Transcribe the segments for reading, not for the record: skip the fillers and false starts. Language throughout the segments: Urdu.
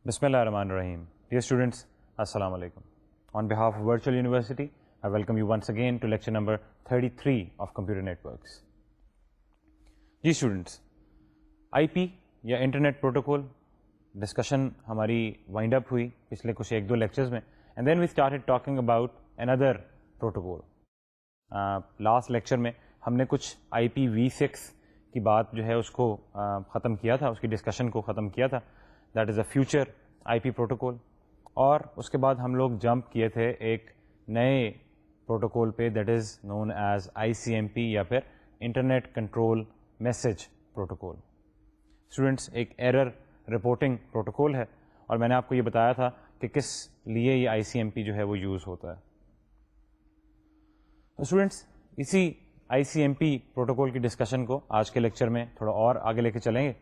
Bismillah ar-Rahman ar-Rahim. Dear students, Assalamu alaikum. On behalf of Virtual University, I welcome you once again to lecture number 33 of Computer Networks. Ji students, IP یا انٹرنیٹ پروٹوکول ڈسکشن ہماری وائنڈ اپ ہوئی پچھلے کچھ ایک دو لیکچرز میں, and then we started talking about another protocol. Last lecture میں ہم نے کچھ IPv6 کی بات جو ہے اس کو ختم کیا تھا, اس کی ڈسکشن کو ختم کیا تھا. That is a future IP protocol. اور اس کے بعد ہم لوگ جمپ کیے تھے ایک نئے پروٹوکول پہ, that is known as ICMP یا پھر internet control message protocol. Students, ایک ایرر رپورٹنگ پروٹوکول ہے, اور میں نے آپ کو یہ بتایا تھا کہ کس لیے یہ ICMP جو ہے وہ یوز ہوتا ہے. اسٹوڈنٹس, اسی ICMP پروٹوکول کی ڈسکشن کو آج کے لیکچر میں تھوڑا اور آگے لے کے چلیں گے.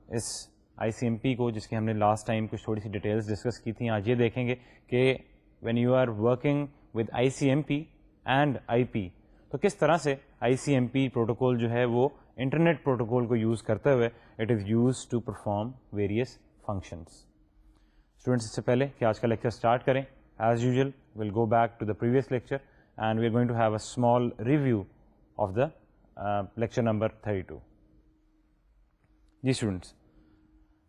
اس ICMP کو, جس کی ہم نے لاسٹ ٹائم کچھ تھوڑی سی ڈیٹیلز ڈسکس کی تھیں, آج یہ دیکھیں گے کہ when you are working with ICMP and IP, تو کس طرح سے ICMP پروٹوکول جو ہے وہ انٹرنیٹ پروٹوکول کو یوز کرتے ہوئے it is use to perform various functions. Students, اس سے پہلے کہ آج کا لیکچر اسٹارٹ کریں, as usual we'll go back to the previous lecture and we are going to have a small review of the lecture number 32. جی اسٹوڈنٹس,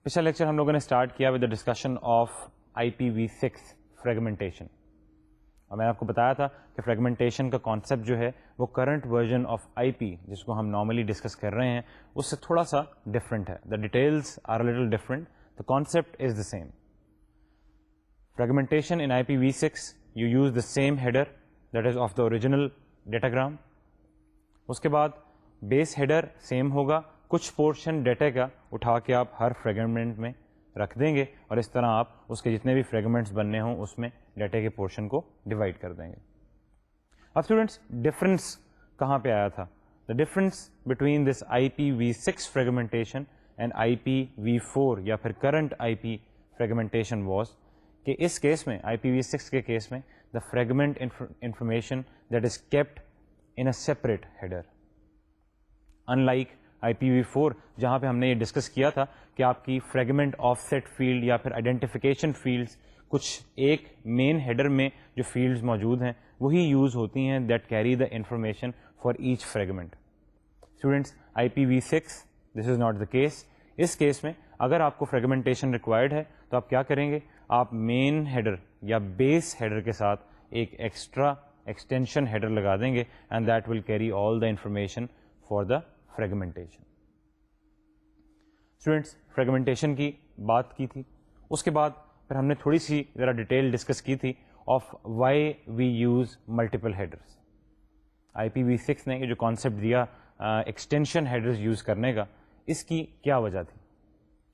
پچھلا لیکچر ہم لوگوں نے اسٹارٹ کیا with the discussion of IPv6 fragmentation, اور میں نے آپ کو بتایا تھا کہ فریگمنٹیشن کا کانسیپٹ جو ہے وہ کرنٹ ورژن آف IP جس کو ہم نارملی ڈسکس کر رہے ہیں اس سے تھوڑا سا ڈفرینٹ ہے. The details are a little different, the concept is the same. Fragmentation in IPv6 you use the same header that is of the original datagram. اس کے بعد بیس ہیڈر سیم ہوگا, کچھ پورشن ڈیٹا کا اٹھا کے آپ ہر فریگمنٹ میں رکھ دیں گے, اور اس طرح آپ اس کے جتنے بھی فریگمنٹس بننے ہوں اس میں ڈیٹا کے پورشن کو ڈیوائڈ کر دیں گے. اب اسٹوڈنٹس, ڈفرینس کہاں پہ آیا تھا؟ The difference between this IPv6 fragmentation and IPv4 یا پھر کرنٹ IP فریگمنٹیشن واز کہ اس کیس میں IPv6 کے کیس میں the fragment information that is kept in a separate header, in like IPv4 جہاں پہ ہم نے یہ ڈسکس کیا تھا کہ آپ کی فریگمنٹ آف سیٹ فیلڈ یا پھر آئیڈینٹیفیکیشن فیلڈس کچھ ایک مین ہیڈر میں جو فیلڈز موجود ہیں وہی یوز ہوتی ہیں that carry the information for each fragment. Students, IPv6 this is not the case. اس کیس میں اگر آپ کو فریگمنٹیشن ریکوائرڈ ہے تو آپ کیا کریں گے, آپ مین ہیڈر یا بیس ہیڈر کے ساتھ ایک ایکسٹرا ایکسٹینشن ہیڈر لگا دیں گے and that will carry all the information for the fragmentation. Students, fragmentation کی بات کی تھی, اس کے بعد پھر ہم نے تھوڑی سی ذرا ڈیٹیل ڈسکس کی تھی of why we use multiple headers. IPv6 نے یہ جو کانسیپٹ دیا ایکسٹینشن ہیڈرز یوز کرنے کا, اس کی کیا وجہ تھی؟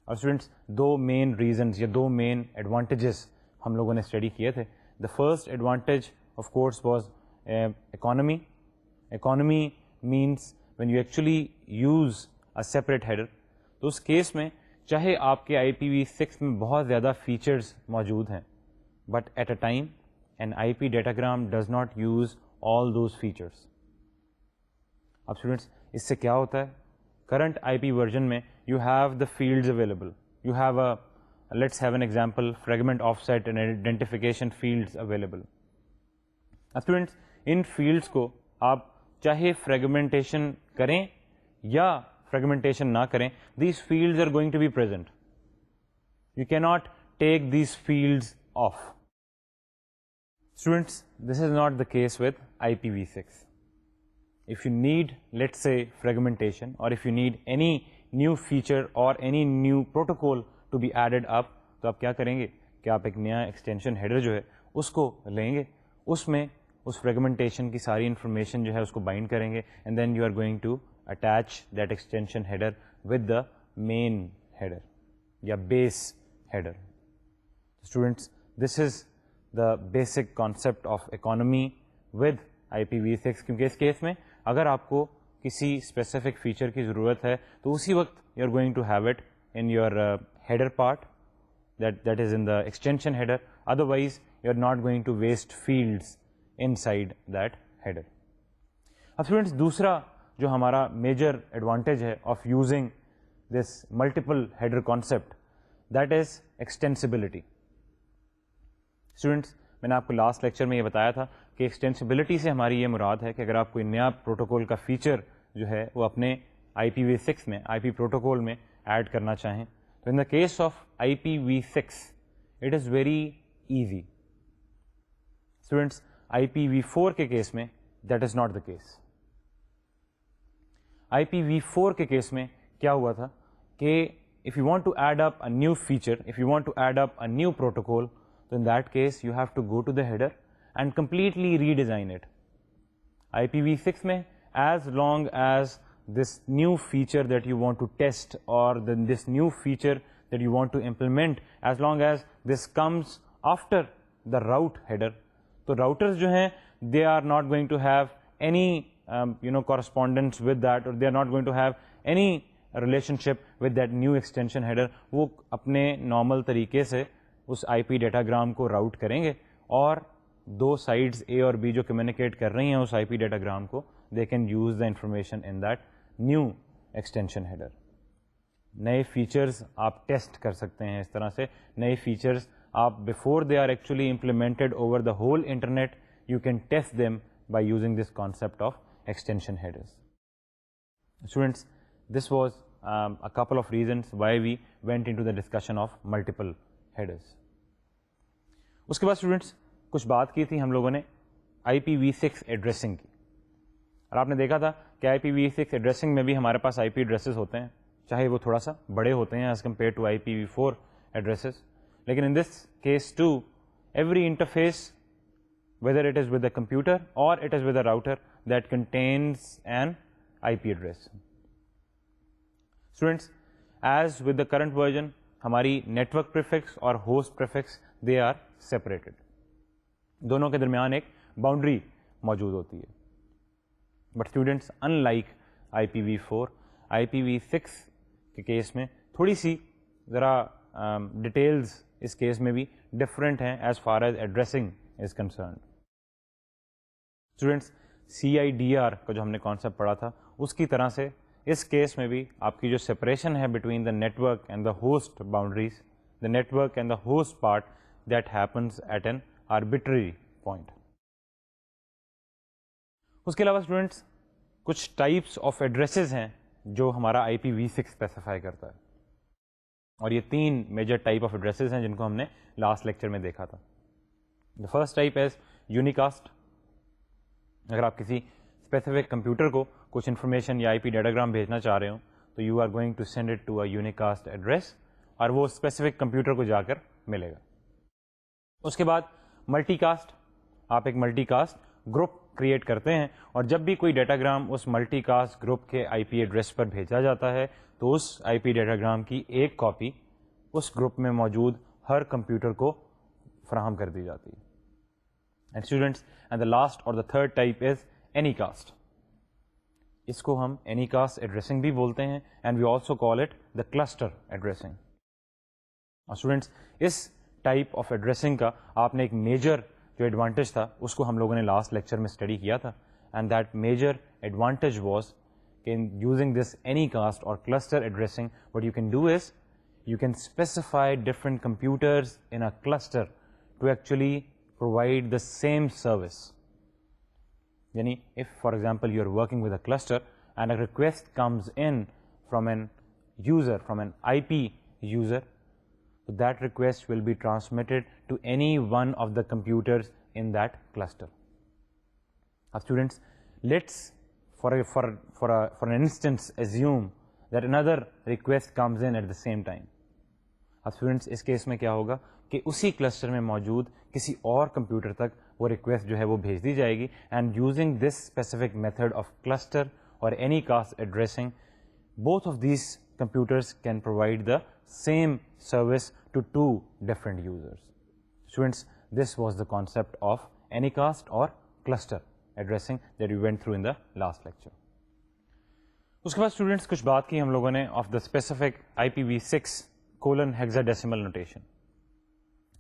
اور اسٹوڈنٹس, دو مین ریزنز یا دو مین ایڈوانٹیجز ہم لوگوں نے اسٹڈی کیے تھے. The first advantage of course was economy. Economy means when you actually use a separate header, تو اس کیس میں چاہے آپ کے IPv6 میں بہت زیادہ فیچرز موجود ہیں, but at a time an IP datagram does not use all those features. اب اسٹوڈنٹس, اس سے کیا ہوتا ہے, کرنٹ IP ورژن میں you have the fields available, you have a let's have an example fragment offset and identification fields available. اب اسٹوڈنٹس, ان فیلڈس کو آپ چاہے فریگمنٹیشن کریں یا فریگمنٹیشن نہ کریں, these fields are going to be present. You کی not take these fields of. Students, this is not the case with IPv6. If you need, let's say, fragmentation, or if you need any new feature or any new protocol to be added up, تو آپ کیا کریں گے کہ آپ ایک نیا ایکسٹینشن ہیڈر جو ہے اس کو لیں گے, اس میں اس فریگمنٹیشن کی ساری انفارمیشن جو ہے اس کو بائنڈ کریں گے, and then you are going to attach that extension header with the main header یا base header. Students, this is the basic concept of economy with IPv6, کیونکہ اس کیس میں اگر آپ کو کسی اسپیسیفک فیچر کی ضرورت ہے تو اسی وقت you are going to have it in your header part that is in the extension header, otherwise you are not going to waste fields inside that header. اب اسٹوڈنٹس, دوسرا جو ہمارا میجر ایڈوانٹیج ہے of using this multiple header concept, that is extensibility. Students میں نے آپ کو لاسٹ لیکچر میں یہ بتایا تھا کہ ایکسٹینسبلٹی سے ہماری یہ مراد ہے کہ اگر آپ کوئی نیا پروٹوکول کا فیچر جو ہے وہ اپنے IPv6 میں آئی پی پروٹوکول میں ایڈ کرنا چاہیں تو in the case of IPv6 it is very easy. Students IPv4 کے کیس میں that is not the case. IPv4 کے کیس میں کیا ہوا تھا کہ if you want to add up a new feature, if you want to add up a new protocol, so in that case you have to go to the header and completely redesign it. IPv6 mein, as long as this new feature that you want to test or this new feature that you want to implement, as long as this comes after the route header, so routers jo hain, they are not going to have any correspondence with that, or they are not going to have any relationship with that new extension header. وہ اپنے نارمل طریقے سے اس آئی پی ڈیٹاگرام کو راؤٹ کریں گے اور دو سائڈز اے اور بی جو کمیونیکیٹ کر رہی ہیں اس آئی پی ڈیٹاگرام کو they can use the information in that new extension header. نئے فیچرز آپ ٹیسٹ کر سکتے ہیں اس طرح سے. نئے فیچرز آپ before they are actually implemented over the whole internet you can test them by using this concept of extension headers. Students, this was a couple of reasons why we went into the discussion of multiple headers. اس کے بعد اسٹوڈنٹس کچھ بات کی تھی ہم لوگوں نے IPv6 ایڈریسنگ کی, اور آپ نے دیکھا تھا کہ IPv6 ایڈریسنگ میں بھی ہمارے پاس IP ایڈریسز ہوتے ہیں, چاہے وہ تھوڑا سا بڑے ہوتے ہیں as compare to IPv4 addresses, لیکن in this case to every interface whether it is with a computer or it is with a router that contains an IP address. Students, as with the current version, ہماری network prefix اور host prefix they are separated. دونوں کے درمیان ایک باؤنڈری موجود ہوتی ہے. But students, unlike IPv4, IPv6 کے کیس میں تھوڑی سی ذرا ڈیٹیلز اس کیس میں بھی ڈفرینٹ ہیں as far as addressing is concerned. Students CIDR کا جو ہم نے کانسیپٹ پڑھا تھا اس کی طرح سے اس کیس میں بھی آپ کی جو سپریشن ہے between the network and the host boundaries, the network and the host part that happens at an arbitrary point. اس کے علاوہ اسٹوڈینٹس کچھ ٹائپس آف ایڈریسز ہیں جو ہمارا IPv6 اسپیسیفائی کرتا ہے, اور یہ 3 میجر ٹائپ آف ایڈریسز ہیں جن کو ہم نے لاسٹ لیکچر میں دیکھا تھا. The first type is unicast. اگر آپ کسی اسپیسیفک کمپیوٹر کو کچھ انفارمیشن یا IP ڈیٹاگرام بھیجنا چاہ رہے ہوں تو you are going to send it to a unicast address, اور وہ اسپیسیفک کمپیوٹر کو جا کر ملے گا. اس کے بعد ملٹی کاسٹ. آپ ایک ملٹی کاسٹ گروپ کریٹ کرتے ہیں, اور جب بھی کوئی ڈیٹاگرام اس ملٹی کاسٹ گروپ کے IP ایڈریس پر بھیجا جاتا ہے تو اس IP ڈیٹاگرام کی ایک کاپی اس گروپ میں موجود ہر کمپیوٹر کو فراہم کر دی جاتی ہے. And students, and the last or the third type is Anycast. اس کو ہم Anycast addressing بھی بولتے ہیں, and we also call it the cluster addressing. اور students, us type of addressing کا آپ نے ایک major جو advantage تھا اس کو ہم لوگوں نے last lecture میں study کیا تھا, and that major advantage was in using this Anycast or cluster addressing, what you can do is you can specify different computers in a cluster to actually provide the same service. Yani if for example you are working with a cluster and a request comes in from an user, from an IP user, so that request will be transmitted to any one of the computers in that cluster. Now students, let's for an instance assume that another request comes in at the same time. اب اسٹوڈنٹس اس کیس میں کیا ہوگا کہ اسی کلسٹر میں موجود کسی اور کمپیوٹر تک وہ ریکویسٹ جو ہے وہ بھیج دی جائے گی, and using this specific method of cluster اور anycast addressing both of these computers can provide the same service to two different users. Students, this was the concept of Anycast or cluster addressing that we went through in the last lecture. اس کے بعد اسٹوڈنٹس کچھ بات کی ہم لوگوں نے of the specific IPv6:hexadecimal notation.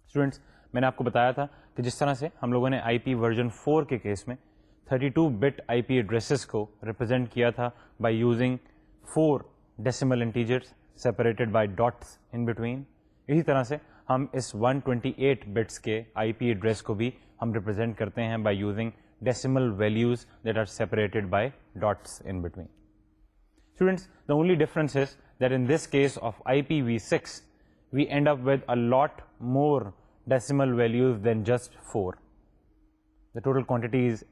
Students میں نے آپ کو بتایا تھا کہ جس طرح سے ہم لوگوں نے IP ورژن 4 کے کیس میں 32 bit IP ایڈریسز کو ریپرزینٹ کیا تھا by using 4 decimal integers separated by dots in between. اسی طرح سے ہم اس 128 بٹس کے آئی پی ایڈریس کو بھی ہم ریپرزینٹ کرتے ہیں by using decimal values that are separated by dots in between. Students, the only difference is that in this case of IPv6, we end up with a lot more decimal values than just 4. The total quantity is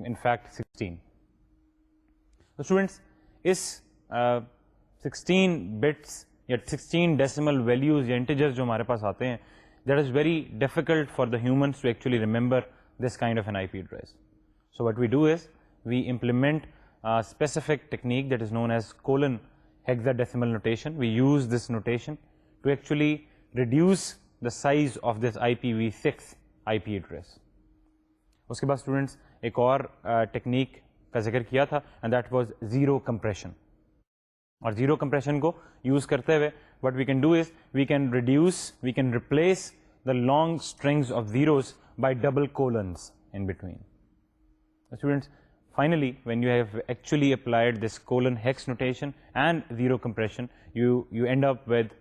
in fact 16. So students, is 16 bits یا 16 decimal values یا integers جو ہمارے پاس آتے ہیں, that is very difficult for the humans to actually remember this kind of an IP address. So what we do is we implement a specific technique that is known as colon hexadecimal notation. We use this notation to actually reduce the size of this IPv6 IP address. اس کے بعد اسٹوڈنٹس ایک اور ٹیکنیک کا ذکر کیا تھا and that was zero compression. اور زیرو کمپریشن کو یوز کرتے ہوئے what we can do is we can replace the long strings of zeros by double colons in between. Students, finally, when you have actually applied this colon hex notation and zero compression, you end up with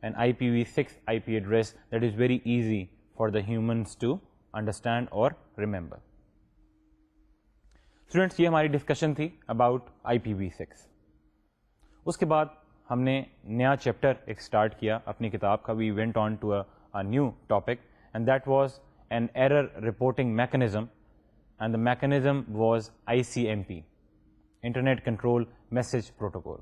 an IPv6 IP address that is very easy for the humans to understand or remember. Students, یہ ہماری ڈسکشن تھی about IPv6. اس کے بعد ہم نے نیا چیپٹر ایک اسٹارٹ کیا اپنی کتاب کا. We went on to a new topic and that was an error reporting mechanism. And the mechanism was ICMP, Internet Control Message Protocol.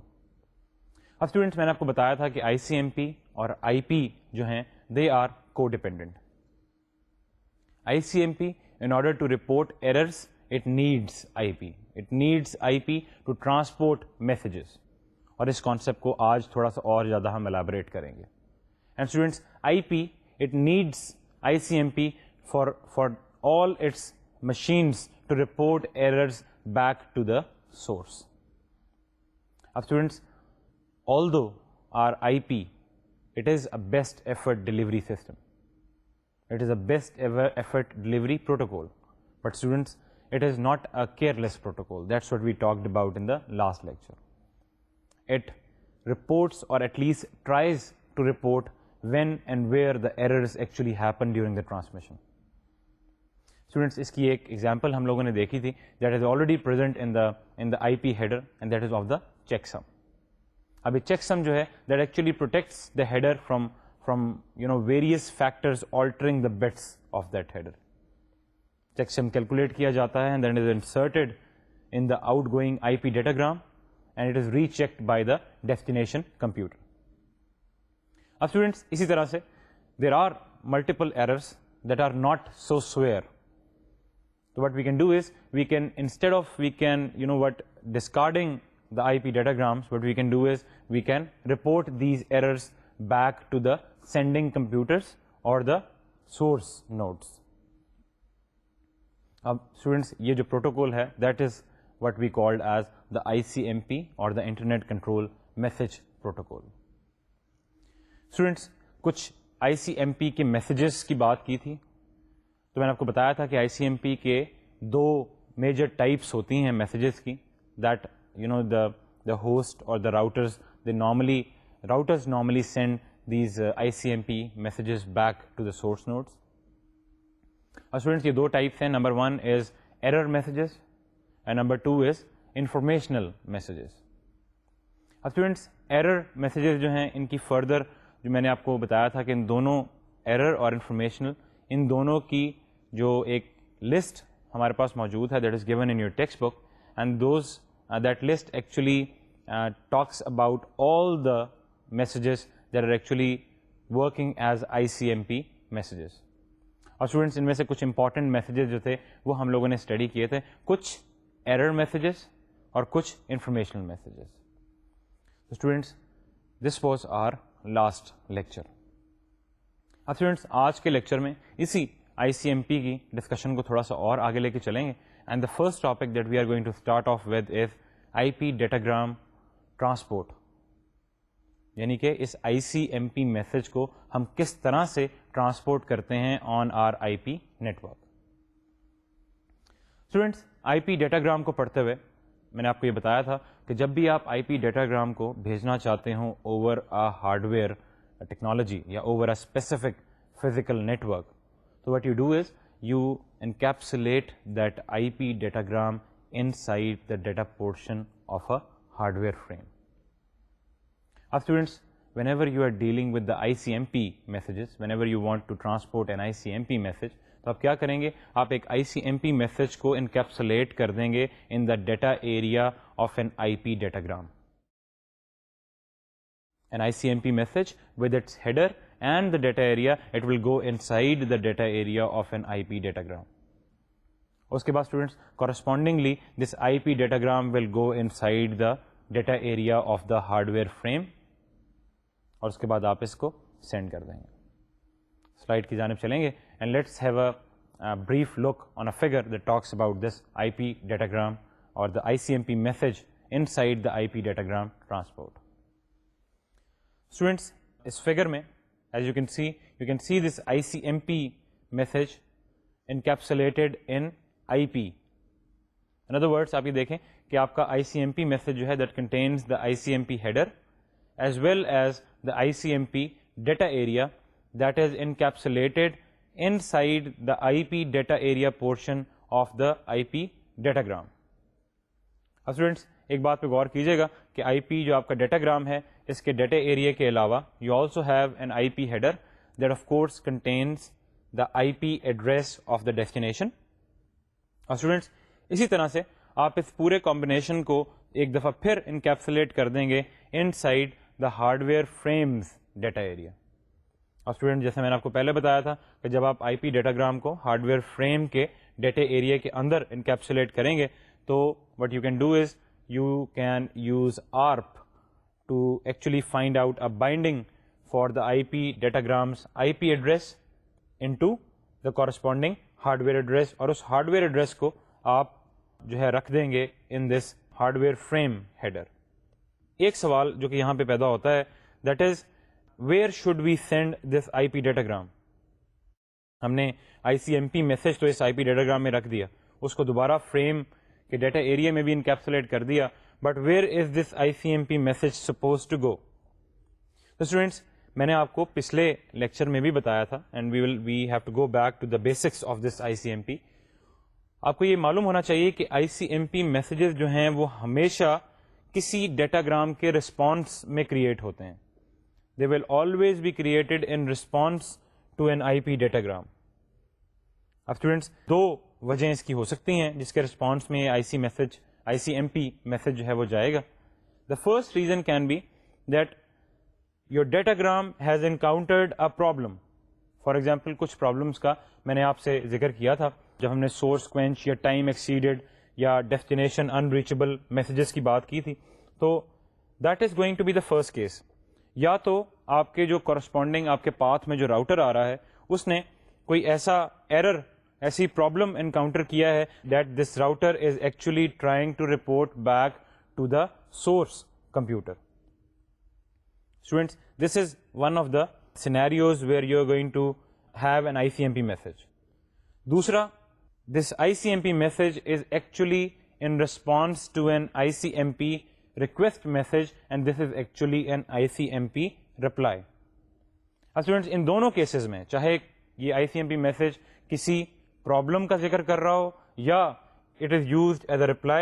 اب اسٹوڈنٹس, میں نے آپ کو بتایا تھا کہ ICMP اور IP جو ہیں they are co-dependent. ICMP, in order to report errors, it needs IP. It needs IP to transport messages. اور اس کانسیپٹ کو آج تھوڑا سا اور زیادہ ہم الیبوریٹ کریں گے. And students, IP, it needs ICMP for all its machines to report errors back to the source. Now students, although our IP, it is a best effort delivery system, it is a best ever effort delivery protocol, but students, it is not a careless protocol. That's what we talked about in the last lecture. It reports, or at least tries to report, when and where the errors actually happen during the transmission. Students, اس کی ایک ایگزامپل ہم لوگوں نے دیکھی تھی that is already present in the I P header and that is of the checksum. ابھی چیک سم جو ہے that actually protects the header from various factors altering the bits of that header. Checksum calculate کیا جاتا ہے and that is inserted in the outgoing I P datagram and it is re checked by the destination computer. اب اسٹوڈنٹس, اسی طرح سے there are multiple errors that are not so severe. So what we can do is discarding the IP datagrams, what we can do is we can report these errors back to the sending computers or the source nodes. اب students, یہ جو protocol ہے that is what we called as the ICMP or the Internet Control Message Protocol. Students, کچھ ICMP کے messages کی بات کی تھی. تو میں نے آپ کو بتایا تھا کہ آئی سی ایم پی کے دو میجر ٹائپس ہوتی ہیں میسیجز کی, دیٹ دا ہوسٹ اور the routers normally send these I C M P messages back to the source nodes. اور اسٹوڈنٹس, یہ دو ٹائپس ہیں. Number 1 is error messages and number 2 is informational messages. اب اسٹوڈنٹس, ایرر میسیجز جو ہیں ان کی فردر جو میں نے آپ کو بتایا تھا کہ ان دونوں ایرر اور انفارمیشنل, ان دونوں کی جو ایک لسٹ ہمارے پاس موجود ہے that is given in your text book, and that list actually talks about all the messages that are actually working as I C M P messages. اور اسٹوڈنٹس, ان میں سے کچھ امپورٹنٹ میسیجز جو تھے وہ ہم لوگوں نے اسٹڈی کیے تھے, کچھ ایرر میسیجز اور کچھ informational messages. Students, this was our last lecture. اب اسٹوڈنٹس, آج کے لیکچر میں اسی آئی سی ایم پی کی ڈسکشن کو تھوڑا سا اور آگے لے کے چلیں گے. And the first topic that we are going to start off with is I P datagram transport, یعنی کہ اس آئی سی ایم پی میسج کو ہم کس طرح سے ٹرانسپورٹ کرتے ہیں آن are I P network. Students, I P datagram کو پڑھتے ہوئے میں نے آپ کو یہ بتایا تھا کہ جب بھی آپ آئی پی ڈیٹاگرام کو بھیجنا چاہتے ہوں over a hardware technology یا over a specific physical network. So what you do is you encapsulate that IP datagram inside the data portion of a hardware frame. Now students, whenever you are dealing with the ICMP messages, whenever you want to transport an ICMP message, تو آپ کیا کریں گے, آپ ایک ICMP میسج کو انکیپسولیٹ کر دیں گے in the data area of an IP datagram. An ICMP message with its header and the data area, it will go inside the data area of an IP datagram. اس کے بعد students correspondingly this IP datagram will go inside the data area of the hardware frame, اور اس کے بعد آپ اس کو سینڈ کر دیں گے. سلائڈ کی جانب چلیں گے and let's have a brief look on a figure that talks about this IP datagram or the ICMP message inside the IP datagram transport. Students, us figure میں as you can see this ICMP message encapsulated in IP. In other words, آپ یہ دیکھیں کہ آپ کا ICMP message جو ہے that contains the ICMP header as well as the ICMP data area that is encapsulated inside the IP data area portion of the IP datagram. اب اسٹوڈینٹس ایک بات پہ غور کیجیے گا کہ IP جو آپ کا ڈیٹاگرام ہے اس کے ڈیٹا ایریا کے علاوہ you also have an IP header that of course contains the IP address of the destination. اور اسٹوڈینٹس اسی طرح سے آپ اس پورے کمبینیشن کو ایک دفعہ پھر انکیپسولیٹ کر دیں گے inside the hardware frames data area. اور اسٹوڈنٹ جیسے میں نے آپ کو پہلے بتایا تھا کہ جب آپ IP ڈیٹاگرام کو ہارڈ ویئر فریم کے ڈیٹا ایریا کے اندر انکیپسولیٹ کریں گے تو what you can do is you can use ARP to actually find out a binding for the IP datagrams IP address into the corresponding hardware address, اور اس ہارڈ ویئر ایڈریس کو آپ جو ہے رکھ دیں گے in this hardware frame header. ایک سوال جو کہ یہاں پہ پیدا ہوتا ہے that is where should we send this IP datagram. ہم نے ICMP میسج تو اس IP ڈیٹاگرام میں رکھ دیا, اس کو دوبارہ فریم کے ڈیٹا ایریا میں بھی انکیپسولیٹ کر دیا, but where is this ICMP message supposed to go. تو اسٹوڈینٹس میں نے آپ کو پچھلے لیکچر میں بھی بتایا تھا and we have to go back to the basics of this ICMP. آپ کو یہ معلوم ہونا چاہیے کہ ICMP میسیجز جو ہیں وہ ہمیشہ کسی ڈیٹاگرام کے رسپانس میں کریٹ ہوتے ہیں. They will always be created in response to an IP datagram. اب اسٹوڈینٹس دو وجہیں اس کی ہو سکتی ہیں جس کے رسپانس میں ICMP میسج جو ہے وہ جائے گا. The first reason can be that your datagram has encountered a problem. For example, کچھ پرابلمس کا میں نے آپ سے ذکر کیا تھا جب ہم نے سورس کوینچ یا ٹائم ایکسیڈیڈ یا ڈیسٹینیشن انریچبل میسیجز کی بات کی تھی. تو that is going to be the first case. یا تو آپ کے جو کورسپونڈنگ آپ کے پاتھ میں جو راؤٹر آ رہا ہے اس نے کوئی ایسا ایرر, ایسی پرابلم انکاؤنٹر کیا ہے that this router is actually trying to report back to the source computer. Students this is one of the scenarios where you are going to have an ICMP message. دوسرا, this ICMP message is actually in response to an ICMP request message and this is actually an ICMP reply. Students ان دونوں کیسز میں چاہے یہ ICMP میسج کسی پرابلم کا ذکر کر رہا ہو یا it is used as a reply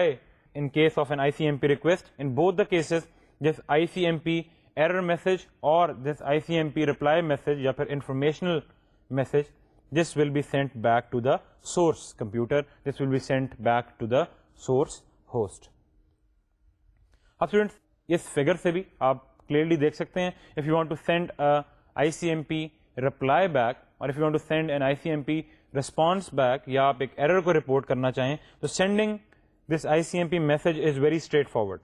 in case of an ICMP request, in both the cases this ICMP error message or this ICMP reply message یا پھر informational message, this will be sent back to the source computer, this will be sent back to the source host. اب اسٹوڈینٹس اس فگر سے بھی آپ کلیئرلی دیکھ سکتے ہیں if you want to send a ICMP reply back or if you want to send an ICMP response back یا آپ ایک ایرر کو رپورٹ کرنا چاہیں تو sending this ICMP message is very straightforward.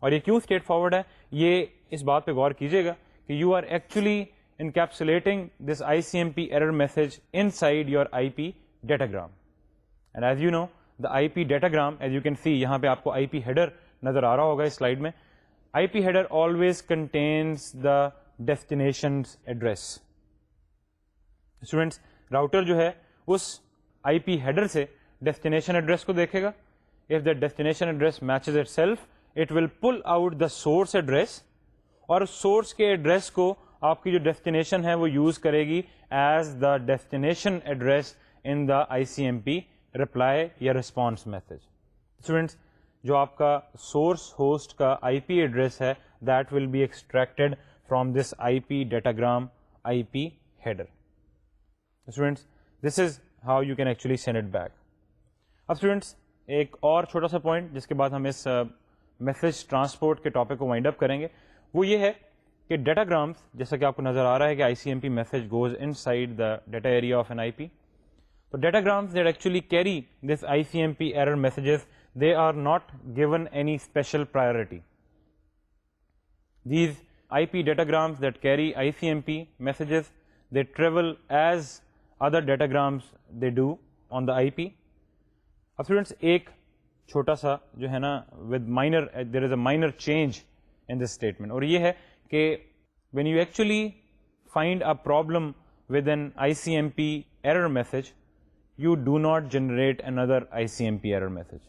اور یہ کیوں اسٹریٹ فارورڈ ہے یہ اس بات پہ غور کیجیے گا کہ you are actually encapsulating this ICMP error message inside your IP datagram. And as you know, the IP datagram, as you can see یہاں پہ آپ کو IP header نظر آ رہا ہوگا اس سلائڈ میں. IP header always contains the destination's address. Students router جو ہے اس IP header سے destination address کو دیکھے گا. If the destination address matches itself, it will pull out the source address اور سورس کے ایڈریس کو آپ کی جو ڈیسٹینیشن ہے وہ یوز کرے گی as the destination address in the I C M P reply یا رسپانس میسج. اسٹوڈینٹس جو آپ کا سورس ہوسٹ کا آئی پی ایڈریس ہے that will be extracted from this I P datagram I P header. Students this is how you can actually send it back. اب اسٹوڈینٹس ایک اور چھوٹا سا پوائنٹ جس کے بعد ہم اس میسج ٹرانسپورٹ کے ٹاپک کو وائنڈ اپ کریں گے وہ یہ ہے کہ ڈیٹاگرامس جیسا کہ آپ کو نظر آ رہا ہے کہ I C M P message goes inside the data area of an I P. So datagrams that actually carry this ICMP error messages, they are not given any special priority. These IP datagrams that carry ICMP messages, they travel as other datagrams they do on the IP. اب students ایک چھوٹا سا جو ہے نا with minor there is a minor change in this statement اور یہ ہے کہ when you actually find a problem with an ICMP error message, you do not generate another ICMP error message.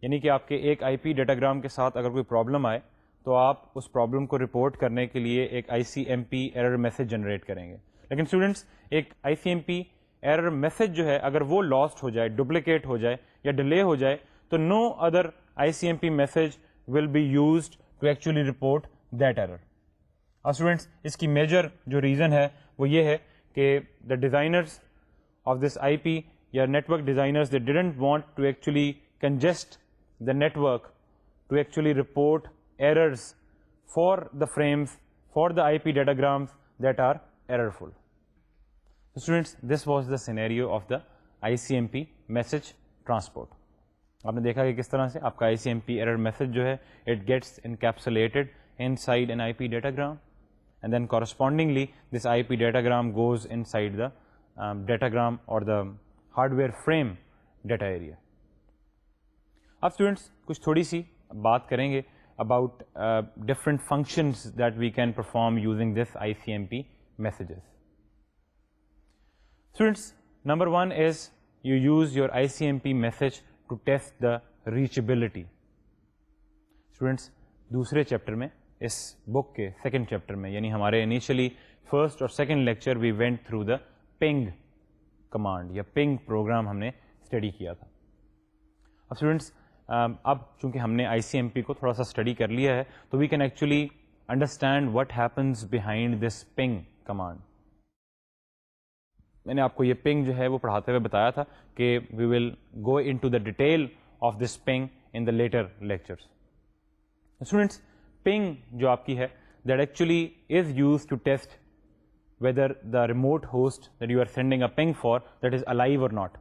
یعنی کہ آپ کے ایک آئی پی ڈیٹاگرام کے ساتھ اگر کوئی پرابلم آئے تو آپ اس پرابلم کو رپورٹ کرنے کے لیے ایک I C M P error message generate کریں گے. لیکن اسٹوڈنٹس ایک I C M P error message جو ہے اگر وہ لاسٹ ہو جائے, ڈپلیکیٹ ہو جائے یا ڈیلے ہو جائے تو no other I C M P message will be used to actually report that error. اور اسٹوڈنٹس اس کی میجر جو ریزن ہے وہ یہ ہے کہ the designers of this IP, your network designers, they didn't want to actually congest the network to actually report errors for the frames, for the IP datagrams that are errorful. So students, this was the scenario of the ICMP message transport. آپ نے دیکھا کہ کس طرح سے آپ کا ICMP error message جو ہے it gets encapsulated inside an IP datagram and then correspondingly this IP datagram goes inside the datagram اور the hardware frame data area. اب اسٹوڈینٹس کچھ تھوڑی سی بات کریں گے about different functions that we can perform using this I C M P messages. Students number 1 is you use your I C M P message to test the reachability. Students دوسرے چیپٹر میں اس بک کے سیکنڈ چیپٹر میں یعنی ہمارے انیشلی فرسٹ اور second lecture we went through the ping command یا پنگ پروگرام ہم نے اسٹڈی کیا تھا. اب اسٹوڈینٹس اب چونکہ ہم نے آئی سی ایم پی کو تھوڑا سا اسٹڈی کر لیا ہے تو we can actually understand what happens behind this ping command. میں نے آپ کو یہ پنگ جو ہے وہ پڑھاتے ہوئے بتایا تھا کہ we will go into the detail of this ping in the later lectures. Students ping جو آپ کی ہے that actually is use to test whether the remote host that you are sending a ping for that is alive or not.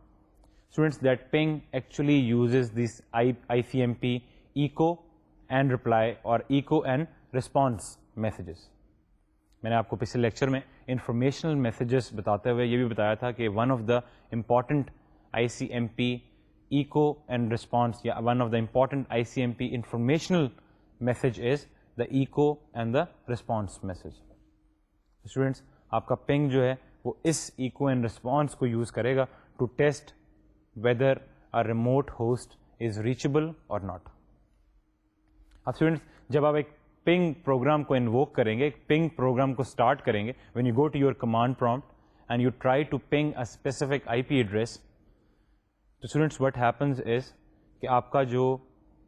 Students, that ping actually uses this ICMP echo and reply or echo and response messages. میں نے آپ کو پچھلے لیکچر میں انفارمیشنل میسیجز بتاتے ہوئے یہ بھی بتایا تھا کہ one of the important I C M P echo and response یا one of the important I C M P informational message is the echo and the response message. Students آپ کا پنگ جو ہے وہ اس ایکو اینڈ رسپانس کو یوز کرے گا to test whether a remote host is reachable or not. اب اسٹوڈینٹس جب آپ ایک پنگ پروگرام کو انووک کریں گے, ایک پنگ پروگرام کو اسٹارٹ کریں گے, when you go to your command prompt and you try to ping a specific IP address, تو اسٹوڈینٹس what happens is کہ آپ کا جو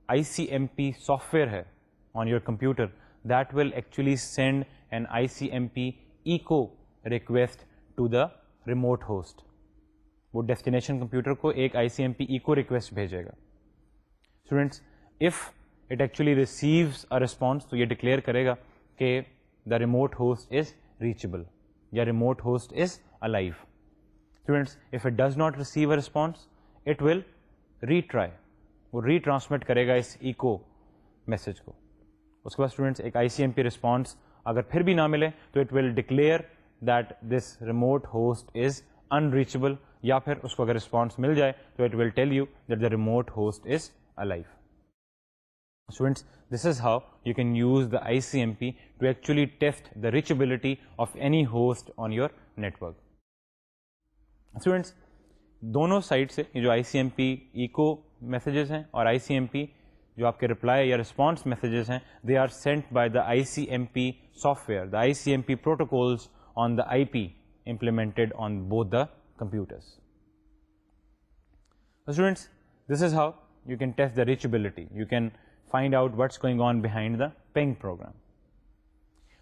ICMP سافٹ ویئر ہے on your computer, that will actually send an ICMP echo request to the remote host. وہ ڈیسٹینیشن کمپیوٹر کو ایک ICMP echo request بھیجے گا. Students if it actually receives a response تو یہ ڈکلیئر کرے گا کہ the remote host is reachable یا remote host is alive. Students, if it does not receive a response, it will retry. وہ ریٹرانسمٹ کرے گا اس ایکو میسج کو. اس کے بعد اسٹوڈینٹس ایک ICMP رسپانس اگر پھر بھی نہ ملے تو it will declare that this remote host is unreachable, یا پھر اس کو اگر رسپانس مل جائے تو it will tell you that the remote host is alive. Students this is how you can use the ICMP to actually test the reachability of any host on your network. Students دونوں سائڈ سے یہ جو ICMP ایکو میسیجز ہیں اور ICMP جو آپ کے رپلائی یا رسپانس میسیجز ہیں, they are sent by the ICMP software, the ICMP protocols on the IP implemented on both the computers. So students, this is how you can test the reachability. You can find out what's going on behind the ping program.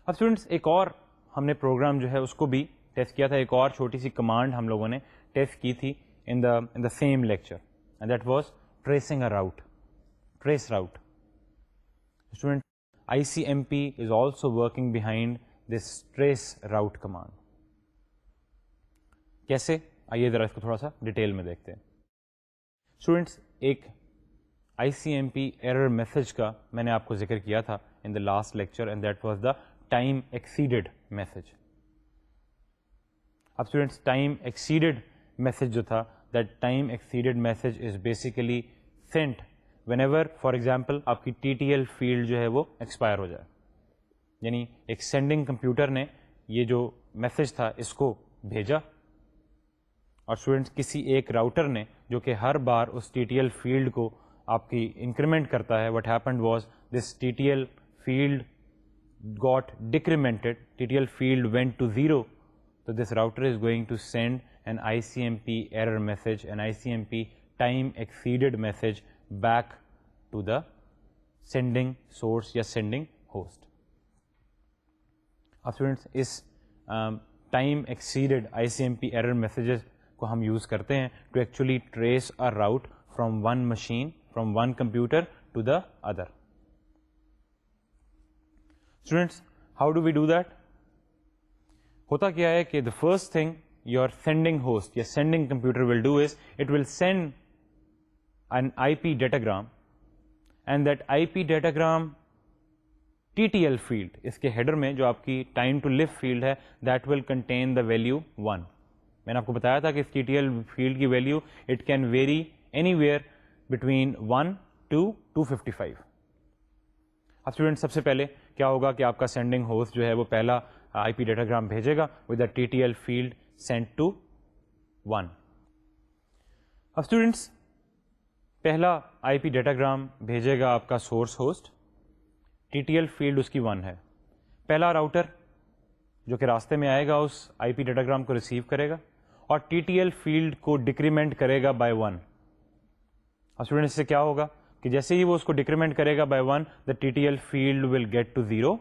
اب اسٹوڈینٹس ایک اور ہم نے پروگرام جو ہے اس کو بھی ٹیسٹ کیا تھا, ایک اور چھوٹی سی کمانڈ ہم لوگوں نے ٹیسٹ کی تھی in the same lecture, and that was tracing a route, trace route. Student ICMP is also working behind this trace route command. کیسے؟ آئیے ذرا اس کو تھوڑا سا ڈیٹیل میں دیکھتے ہیں. اسٹوڈینٹس ایک ICMP ایرر میسج کا میں نے آپ کو ذکر کیا تھا in the last lecture, and that was the time exceeded message. اب اسٹوڈینٹس ٹائم ایکسیڈڈ میسج جو تھا, that time exceeded message is basically sent whenever for example آپ کی TTL فیلڈ جو ہے وہ ایکسپائر ہو جائے. یعنی ایک سینڈنگ کمپیوٹر نے یہ جو میسج تھا اس کو بھیجا, اور اسٹوڈینٹس کسی ایک راؤٹر نے جو کہ ہر بار اس TTL فیلڈ کو آپ کی انکریمنٹ کرتا ہے, what happened was this TTL field got decremented, TTL field went to 0, so this router is going to send an ICMP error message, an ICMP time exceeded message back to the sending source یا sending host. اب اسٹوڈینٹس اس time exceeded ICMP error messages کو ہم یوز کرتے ہیں to actually trace a route from one machine, from one computer to the other. Students, how do we do that? ہوتا کیا ہے کہ the first thing your sending host یا sending computer will do is it will send an IP datagram, and that IP datagram TTL field, اس کے ہیڈر میں جو آپ کی time to live field ہے, that will contain the value 1. میں نے آپ کو بتایا تھا کہ اس TTL field کی value it can vary anywhere between 1 to 255. اب اسٹوڈنٹ سب سے پہلے کیا ہوگا کہ آپ کا سینڈنگ ہوسٹ جو ہے وہ پہلا IP ڈیٹاگرام بھیجے گا with the TTL field sent to 1. اب اسٹوڈینٹس پہلا IP ڈیٹاگرام بھیجے گا آپ کا سورس ہوسٹ, TTL فیلڈ اس کی 1 ہے. پہلا راؤٹر جو کہ راستے میں آئے گا اس IP ڈیٹاگرام کو ریسیو کرے گا اور TTL فیلڈ کو ڈیکریمنٹ کرے گا بائی 1. اب اسٹوڈینٹ اس سے کیا ہوگا کہ جیسے ہی وہ اس کو ڈیکریمنٹ کرے گا by 1, the TTL field will get to 0,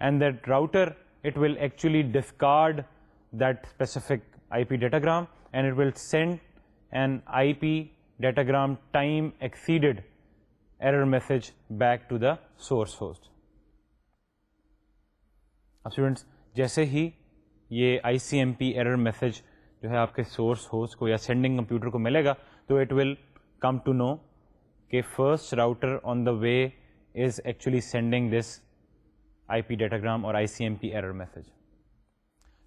and that router it will actually discard that specific IP datagram, and it will send an IP datagram time exceeded error message back to the source host. اب اسٹوڈینٹس جیسے ہی یہ ICMP ایرر میسج جو ہے آپ کے سورس ہوسٹ کو یا سینڈنگ کمپیوٹر کو ملے گا, تو it will come to know کہ first router on the way is actually sending this IP datagram اور ICMP ایرر میسج.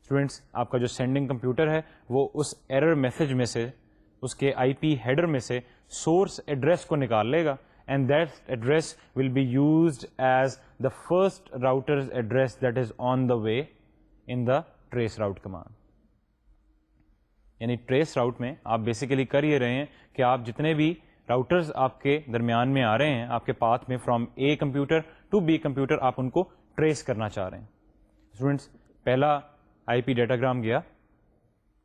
اسٹوڈینٹس آپ کا جو سینڈنگ کمپیوٹر ہے وہ اس ایرر میسج میں سے, اس کے IP ہیڈر میں سے سورس ایڈریس کو نکال لے گا, and that address will be used as the first routers address that is on the way in the trace route command. یعنی ٹریس راؤٹ میں آپ بیسیکلی کر یہ رہے ہیں کہ آپ جتنے بھی راؤٹرز آپ کے درمیان میں آ رہے ہیں آپ کے پاتھ میں from A computer to B computer, آپ ان کو ٹریس کرنا چاہ رہے ہیں. اسٹوڈینٹس پہلا IP ڈیٹاگرام گیا,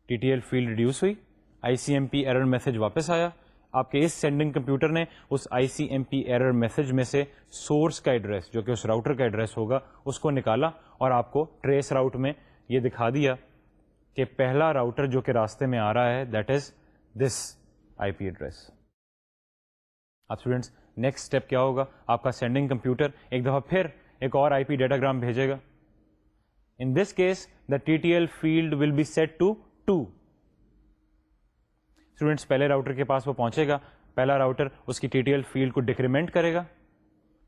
TTL فیلڈ ریڈیوس ہوئی, ICMP ایرر میسج واپس آیا, آپ کے اس سینڈنگ کمپیوٹر نے اس ICMP ایرر میسج میں سے سورس کا ایڈریس جو کہ اس راؤٹر کا ایڈریس ہوگا اس کو نکالا, اور آپ کو ٹریس راؤٹ میں یہ دکھا دیا کہ پہلا راؤٹر جو کہ راستے میں آ رہا ہے that is this IP address. اب اسٹوڈینٹس نیکسٹ اسٹیپ کیا ہوگا, آپ کا سینڈنگ کمپیوٹر ایک دفعہ پھر ایک اور IP ڈیٹاگرام بھیجے گا. In this case the TTL field will be set to 2. Students پہلے راؤٹر کے پاس وہ پہنچے گا, پہلا راؤٹر اس کی TTL فیلڈ کو ڈیکریمنٹ کرے گا,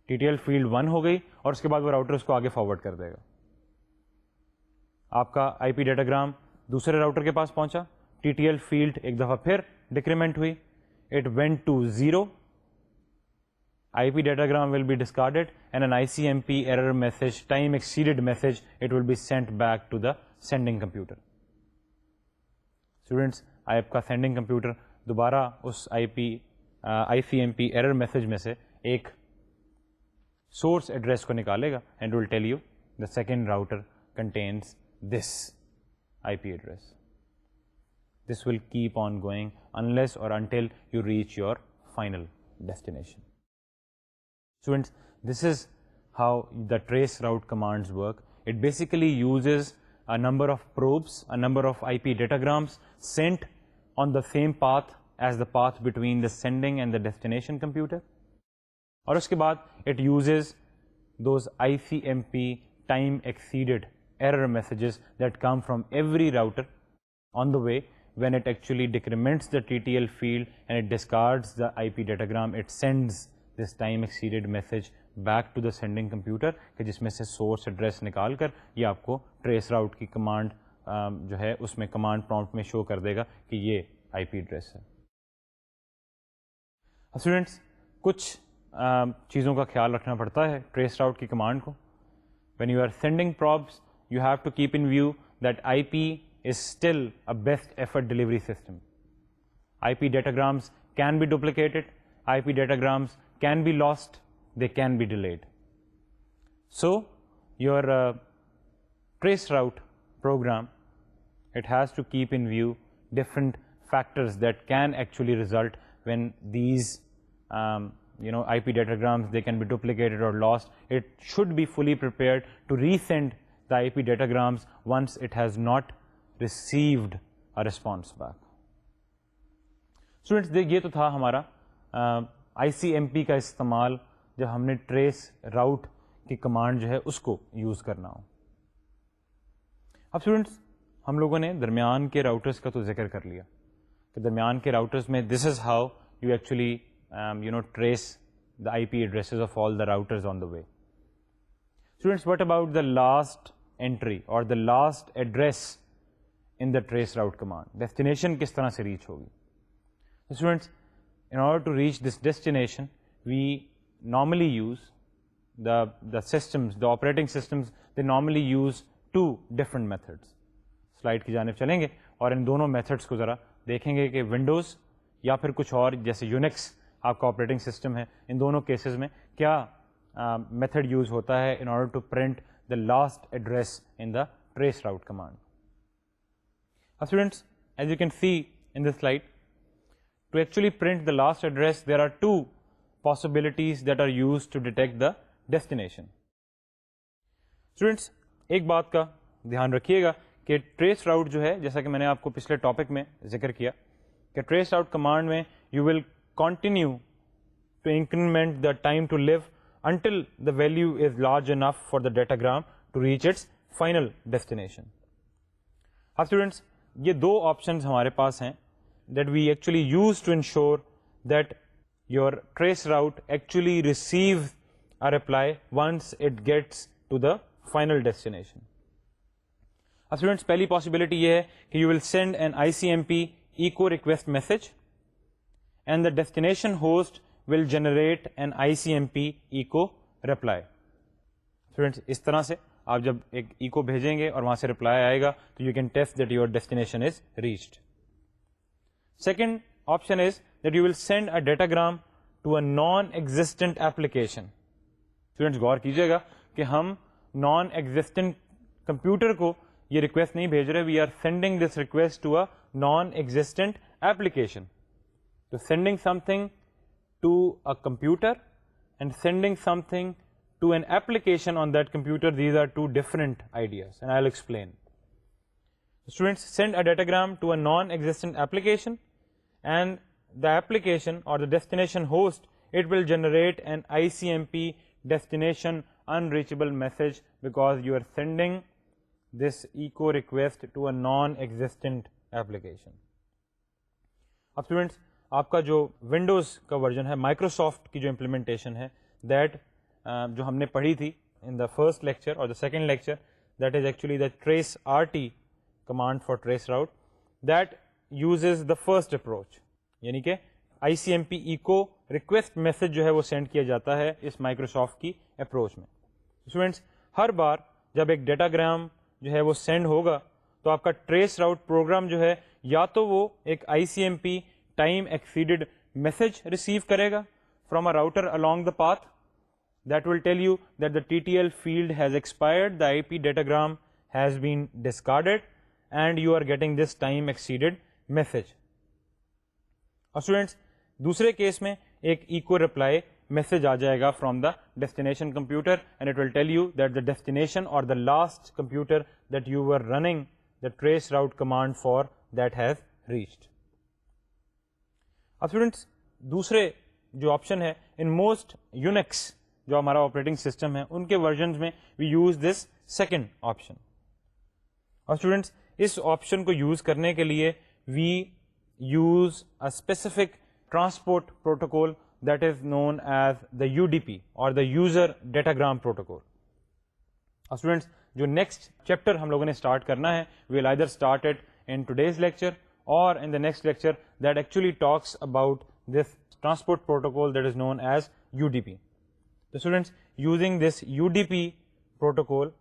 TTL فیلڈ 1 ہو گئی, اور اس کے بعد وہ راؤٹر اس کو آگے فارورڈ کر دے گا. آپ کا IP ڈیٹاگرام دوسرے راؤٹر کے پاس پہنچا, TTL فیلڈ ایک دفعہ پھر ڈیکریمنٹ ہوئی, it went to 0, IP datagram will be discarded, and an ICMP error message time exceeded message it will be sent back to the sending computer. Students آپ کا سینڈنگ کمپیوٹر دوبارہ اس ICMP ایرر میسج میں سے ایک سورس ایڈریس کو نکالے گا and will tell you the second router contains this IP address. This will keep on going unless or until you reach your final destination. Students, this is how the trace route commands work. It basically uses a number of probes, a number of IP datagrams sent on the same path as the path between the sending and the destination computer. اور اس کے بعد it uses those ICMP time exceeded error messages that come from every router on the way when it actually decrements the TTL field and it discards the IP datagram. It sends this time exceeded message back to the sending computer کہ جس میں سے سورس ایڈریس نکال کر یہ آپ کو ٹریس راؤٹ کی کمانڈ جو ہے اس میں کمانڈ پرومپٹ میں شو کر دے گا کہ یہ IP ایڈریس ہے. اسٹوڈینٹس کچھ چیزوں کا خیال رکھنا پڑتا ہے ٹریس راؤٹ کی کمانڈ کو. When you are sending probes, you have to keep in view that IP is still a best effort delivery system. IP datagrams can be duplicated, IP datagrams can be lost, they can be delayed. So your trace route program, it has to keep in view different factors that can actually result when these IP datagrams, they can be duplicated or lost. It should be fully prepared to resend the IP datagrams once it has not received a response back. Students, یہ تو تھا ہمارا ICMP کا استعمال جب ہم نے ٹریس راؤٹ کی کمانڈ جو ہے اس کو یوز کرنا ہو. اب اسٹوڈنٹس ہم لوگوں نے درمیان کے راؤٹرس کا تو ذکر کر لیا کہ درمیان کے راؤٹرس میں this is how you actually trace the IP addresses of all the routers on the way. Students, what about the last entry or the last address in the trace route command? Destination کس طرح سے reach ہوگی؟ Students, in order to reach this destination, we normally use the systems, the operating systems, they normally use two different methods. Slide کی جانب چلیں گے اور ان دونوں میتھڈس کو ذرا دیکھیں گے کہ ونڈوز یا پھر کچھ اور جیسے یونکس آپ کا آپریٹنگ سسٹم ہے ان دونوں کیسز میں کیا میتھڈ یوز ہوتا ہے in order to print the last address in the trace route command. Students as you can see in this slide to actually print the last address there are two possibilities that are use to detect the destination. Students ایک بات کا دھیان رکھیے گا کہ ٹریس راؤٹ جو ہے جیسا کہ میں نے آپ کو پچھلے ٹاپک میں ذکر کیا کہ ٹریس راؤٹ کمانڈ میں you will continue to increment the time to live until the value is large enough for the datagram to reach its final destination. اب students یہ دو options ہمارے پاس ہیں that we actually use to ensure that your trace route actually receives a reply once it gets to the final destination. اب students پہلی possibility یہ ہے کہ you will send an ICMP echo request message and the destination host will generate an ICMP echo reply. Students اس طرح سے آپ جب ایک ایکو بھیجیں گے اور وہاں سے رپلائی آئے گا تو you can test that your destination is reached. Second option is that you will send a datagram to a non-existent application. Students غور کیجیے گا کہ ہم non-existent computer کو یہ ریکویسٹ نہیں بھیج رہے, we are sending this request to a non-existent application. So sending something to a computer and sending something to an application on that computer, these are two different ideas and I'll explain. Students, send a datagram to a non-existent application and the application or the destination host, it will generate an ICMP destination unreachable message because you are sending this echo request to a non-existent application. اب اسٹوڈینٹس آپ کا جو ونڈوز کا ورژن ہے مائکروسافٹ کی جو امپلیمنٹیشن ہے دیٹ جو ہم نے پڑھی تھی ان دا فرسٹ لیکچر اور the second lecture that is actually the trace RT command for trace route that uses the first approach, یعنی کہ ICMP ایکو ریکویسٹ میسج جو ہے وہ سینڈ کیا جاتا ہے اس مائکروسافٹ کی اپروچ میں. اسٹوڈینٹس ہر بار جب ایک ڈیٹاگرام جو ہے وہ سینڈ ہوگا تو آپ کا ٹریس راؤٹ پروگرام جو ہے یا تو وہ ایک ICMP time exceeded message receive کرے گا, from a router along the path, that will tell you that the TTL field has expired, the IP datagram has been discarded, and you are getting this time exceeded message. اور اسٹوڈینٹس دوسرے کیس میں ایک ایکو رپلائی میسج آ جائے گا from the destination computer, and it will tell you that the destination اور the last computer that you were running the trace route command for that has reached. اب اسٹوڈینٹس دوسرے جو آپشن ہے, ان موسٹ یونیکس جو ہمارا آپریٹنگ سسٹم ہے ان کے ورژنز میں we use this second option. اور اسٹوڈینٹس اس آپشن کو یوز کرنے کے لیے we use a specific transport protocol that is known as the UDP اور دا یوزر ڈیٹاگرام پروٹوکول. اور اسٹوڈینٹس جو نیکسٹ چیپٹر ہم لوگوں نے اسٹارٹ کرنا ہے, we will either start it in today's lecture اور in the next lecture that actually talks about this transport protocol that is known as UDP. So students, using this UDP protocol,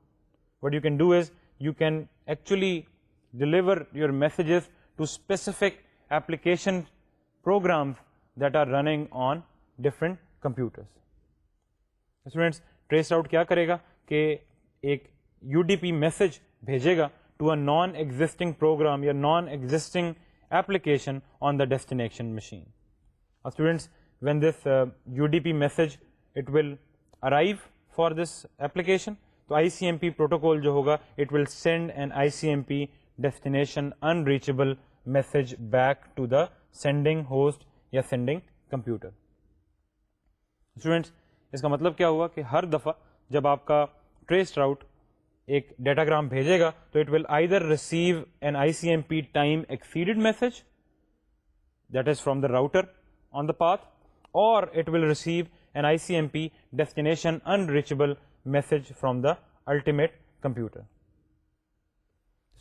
what you can do is you can actually deliver your messages to specific application programs that are running on different computers. Students, traceroute کیا کرے گا کہ ایک UDP میسج بھیجے گا to a non-existing program یا non-existing application on the destination machine. Students, when this UDP message it will arrive for this application, تو ICMP protocol جو ہوگا it will send an ICMP destination unreachable message back to the sending host یا sending computer. Students, اس کا مطلب کیا ہوا کہ ہر دفعہ جب آپ کا trace route ایک ڈیٹاگرام بھیجے گا تو it will either receive an ICMP time exceeded message that is from the router on the path, or it will receive an ICMP destination unreachable message from the ultimate computer.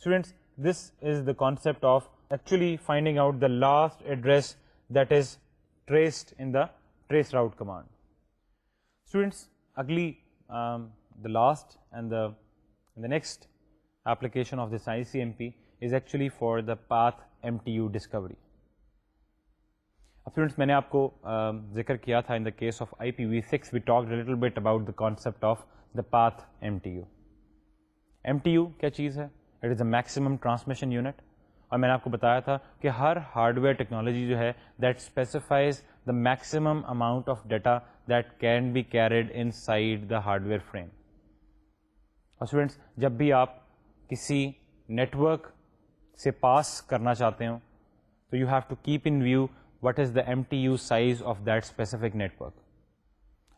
Students, this is the concept of actually finding out the last address that is traced in the traceroute command. Students, the last and the next application of this ICMP is actually for the path MTU discovery. Students میں نے آپ کو ذکر کیا تھا in the case of IPv6 we talked little bit about the concept of the path MTU. MTU کیا چیز ہے؟ It is a maximum transmission unit, اور میں نے آپ کو بتایا تھا کہ ہر ہارڈ ویئر ٹیکنالوجی جو ہے that specifies the maximum amount of data that can be carried inside the hardware frame. اور اسٹوڈینٹس جب بھی آپ کسی نیٹورک سے پاس کرنا چاہتے ہوں تو you have to keep in view what is the MTU size of that specific network.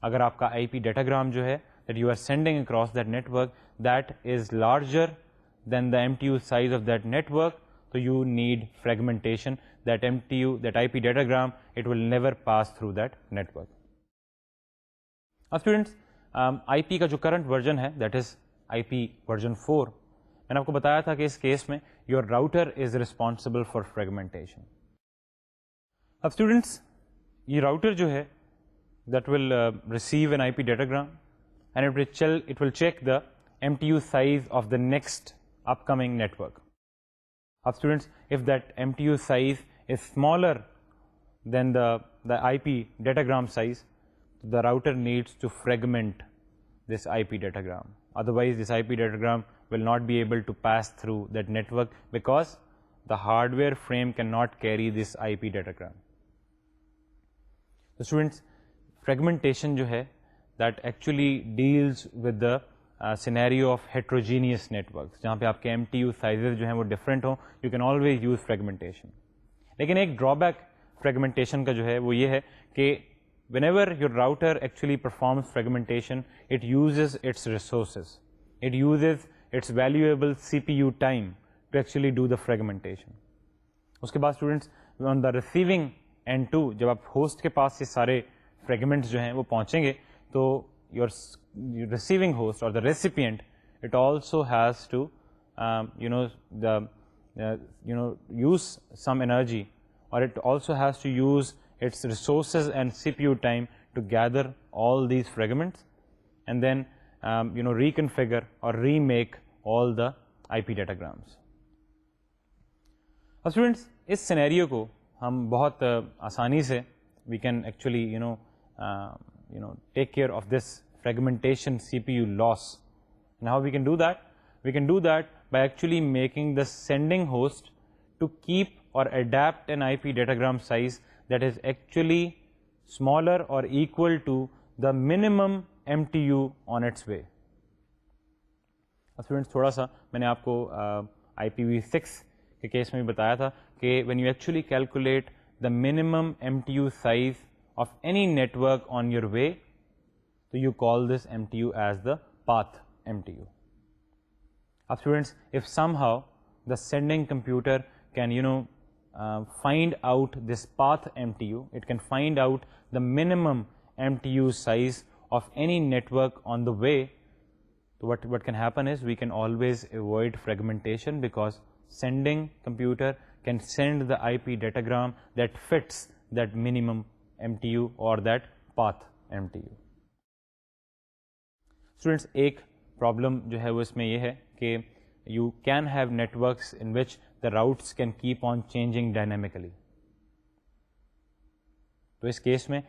اگر آپ کا IP ڈیٹاگرام جو ہے that you are sending across that network that is larger than the MTU size of that network, so you need fragmentation. That MTU, that IP datagram, it will never pass through that network. Students, IP کا جو کرنٹ ورژن ہے that is IP version 4, میں نے آپ کو بتایا تھا کہ اس کیس میں your router is responsible for fragmentation. اب اسٹوڈینٹس یہ راؤٹر جو ہے that will receive an IP datagram and it will check the MTU size of the next upcoming network. اب students if that MTU size is smaller than the IP datagram size, the router needs to fragment this IP datagram, otherwise this IP datagram will not be able to pass through that network because the hardware frame cannot carry this IP datagram. So students, fragmentation جو ہے that actually deals with the scenario of heterogeneous networks, جہاں پہ آپ کے MTU sizes جو ہیں وہ different ہوں, you can always use fragmentation. لیکن ایک drawback fragmentation کا جو ہے وہ یہ ہے کہ whenever your router actually performs fragmentation, it uses its resources, it uses its valuable CPU time to actually do the fragmentation. اس کے بعد students on the receiving end to جب آپ ہوسٹ کے پاس یہ سارے فریگمنٹس جو ہیں وہ پہنچیں گے تو یور ریسیونگ ہوسٹ اور the recipient it also has to use some energy, اور it also has to use its resources and CPU time to gather all these fragments and then reconfigure اور remake all the IP datagrams. Students اس سینیریو کو ہم بہت آسانی سے we can actually take care of this fragmentation CPU loss. And how we can do that? We can do that by actually making the sending host to keep or adapt an IP datagram size that is actually smaller or equal to the minimum MTU on its way. Students تھوڑا سا میں نے آپ کو IPv6 کے کیس میں بھی بتایا تھا کہ when you actually calculate the minimum MTU size of any network on your way تو you call this MTU as the path MTU. اب students if somehow the sending computer can find out this path MTU, it can find out the minimum MTU size of any network on the way. So what can happen is we can always avoid fragmentation because sending computer can send the IP datagram that fits that minimum MTU or that path MTU. Students, ایک problem جو ہے وہ اس میں یہ ہے کہ you can have networks in which the routes can keep on changing dynamically. تو اس کیس میں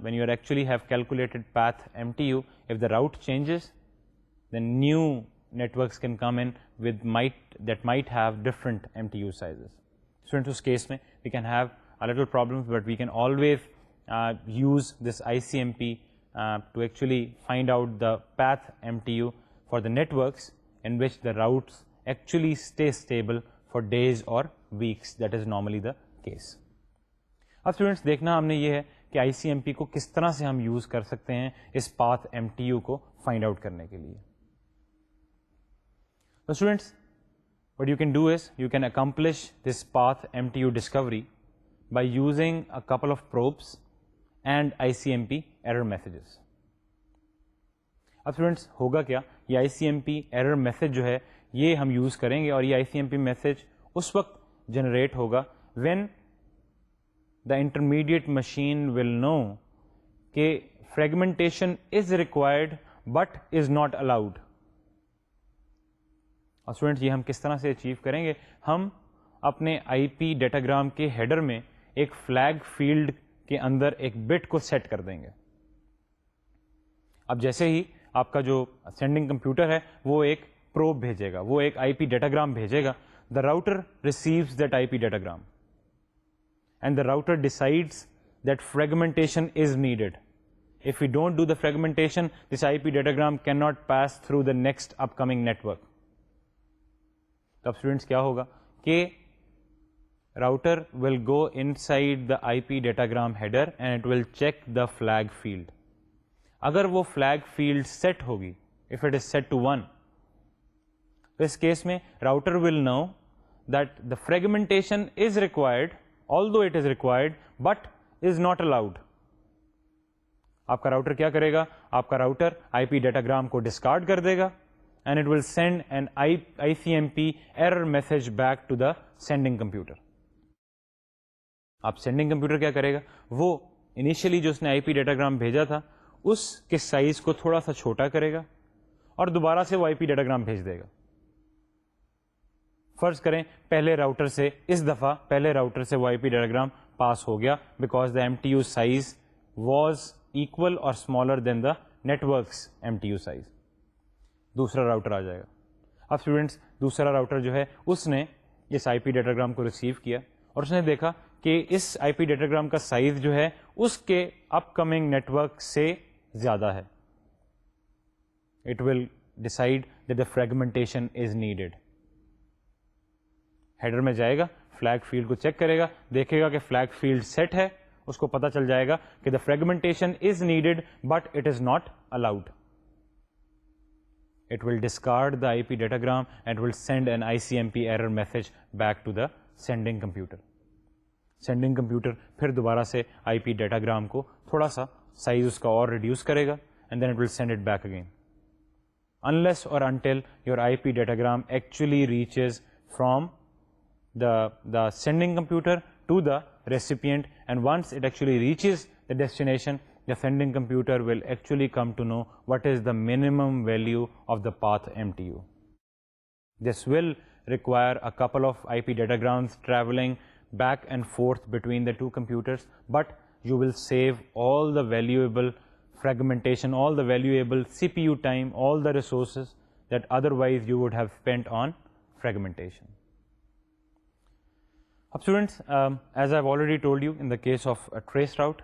when you actually have calculated path MTU, if the route changes, then new networks can come in with that might have different MTU sizes. So in this case we can have a little problems, but we can always use this ICMP to actually find out the path MTU for the networks in which the routes actually stay stable for days or weeks. That is normally the case. اب اسٹوڈینٹس دیکھنا ہم نے یہ ہے کہ ICMP کو کس طرح سے ہم یوز کر سکتے ہیں اس پاتھ MTU کو فائنڈ آؤٹ کرنے کے لیے. So students, what you can do is you can accomplish this path MTU discovery by using a couple of probes and ICMP error messages. اب اسٹوڈینٹس ہوگا کیا, یہ ICMP error message جو ہے یہ ہم یوز کریں گے اور یہ ICMP message اس وقت جنریٹ ہوگا when the intermediate machine will know کہ fragmentation is required but is not allowed. اور اسٹوڈینٹس یہ ہم کس طرح سے اچیو کریں گے, ہم اپنے IP ڈیٹاگرام کے ہیڈر میں ایک فلیگ فیلڈ کے اندر ایک بٹ کو سیٹ کر دیں گے. اب جیسے ہی آپ کا جو سینڈنگ کمپیوٹر ہے وہ ایک پروب بھیجے گا, وہ ایک IP ڈیٹاگرام بھیجے گا, the router receives that IP datagram and the router decides that fragmentation is needed. If we don't do the fragmentation, this IP datagram cannot pass through the next upcoming network. تو اب اسٹوڈینٹس کیا ہوگا کہ router will go inside the IP datagram header and it will check the flag field. اگر وہ فلیگ فیلڈ سیٹ ہوگی, if it is set to 1, تو اس کیس میں router will know that the fragmentation is required, although it is required but is not allowed. آپ کا راؤٹر کیا کرے گا, آپ کا راؤٹر IP ڈیٹاگرام کو ڈسکارڈ کر دے گا and it will send an ICMP error message back to the sending computer. اب سینڈنگ کمپیوٹر کیا کرے گا, وہ انیشلی جو اس نے IP ڈیٹاگرام بھیجا تھا اس کے سائز کو تھوڑا سا چھوٹا کرے گا اور دوبارہ سے وہ IP ڈیٹاگرام بھیج دے گا. فرض کریں پہلے راؤٹر سے, اس دفعہ پہلے راؤٹر سے وہ IP ڈیٹاگرام پاس ہو گیا because the MTU size was equal اور smaller than the networks MTU size. دوسرا راؤٹر آ جائے گا. اب اسٹوڈینٹس دوسرا راؤٹر جو ہے اس نے اس IP ڈیٹاگرام کو ریسیو کیا اور اس نے دیکھا کہ اس IP ڈیٹاگرام کا سائز جو ہے اس کے اپ کمنگ نیٹورک سے زیادہ ہے. It will decide that the fragmentation is needed. Header میں جائے گا, فلیگ فیلڈ کو چیک کرے گا, دیکھے گا کہ فلیگ فیلڈ سیٹ ہے, اس کو پتا چل جائے گا کہ دا fragmentation is needed but it is not allowed. It will discard the IP datagram and will send an ICMP error message back to the sending computer. Sending computer پھر دوبارہ سے IP datagram کو تھوڑا سا سائز اس کا اور ریڈیوس کرے گا and then it will send it back again. Unless or until your IP datagram actually reaches from the sending computer to the recipient, and once it actually reaches the destination, the sending computer will actually come to know what is the minimum value of the path MTU. This will require a couple of IP datagrams traveling back and forth between the two computers, but you will save all the valuable fragmentation, all the valuable CPU time, all the resources that otherwise you would have spent on fragmentation. Students, as I've already told you, in the case of a trace route